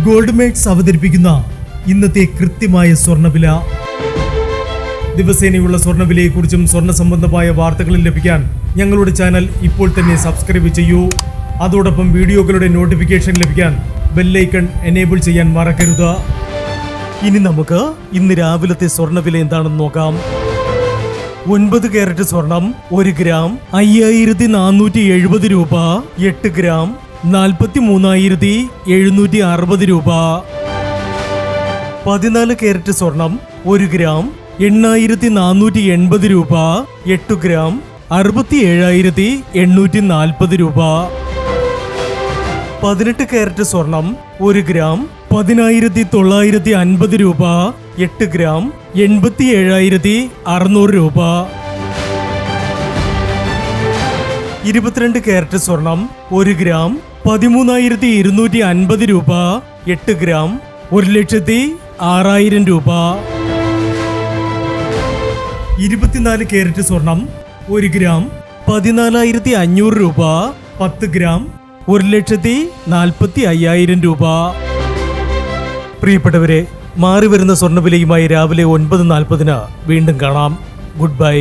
Gold mates അവതരിപ്പിക്കുന്ന ഇന്നത്തെ കൃത്യമായ സ്വർണ്ണവില. ദിവസേനയുള്ള സ്വർണ്ണവിലയെക്കുറിച്ചും സ്വർണ്ണ സംബന്ധമായ വാർത്തകളും ലഭിക്കാൻ ഞങ്ങളുടെ ചാനൽ ഇപ്പോൾ തന്നെ സബ്സ്ക്രൈബ് ചെയ്യൂ. അതോടൊപ്പം വീഡിയോകളുടെ നോട്ടിഫിക്കേഷൻ ലഭിക്കാൻ ബെല്ലൈക്കൺ എനേബിൾ ചെയ്യാൻ മറക്കരുത്. ഇനി നമുക്ക് ഇന്ന് രാവിലത്തെ സ്വർണ്ണവില എന്താണെന്ന് നോക്കാം. 9 കാരറ്റ് സ്വർണം 1 ഗ്രാം 5470 രൂപ. 8 ഗ്രാം 43,760 രൂപ. 14 കാരറ്റ് സ്വർണം 1 ഗ്രാം 8,480 രൂപ. 8 ഗ്രാം 67,840 രൂപ. 18 കാരറ്റ് സ്വർണം 1 ഗ്രാം 10,950 രൂപ. 8 ഗ്രാം 87,600 രൂപ. 22 കാരറ്റ് സ്വർണം 1 ഗ്രാം 13,250 രൂപ. 8 ഗ്രാം 1,06,000 രൂപ. 24 കാരറ്റ് സ്വർണം 1 ഗ്രാം 14,500 രൂപ. 10 ഗ്രാം 1,45,000 രൂപ. പ്രിയപ്പെട്ടവരെ, മാറിവരുന്ന സ്വർണ്ണവിലയുമായി രാവിലെ 9:40 വീണ്ടും കാണാം. Good bye.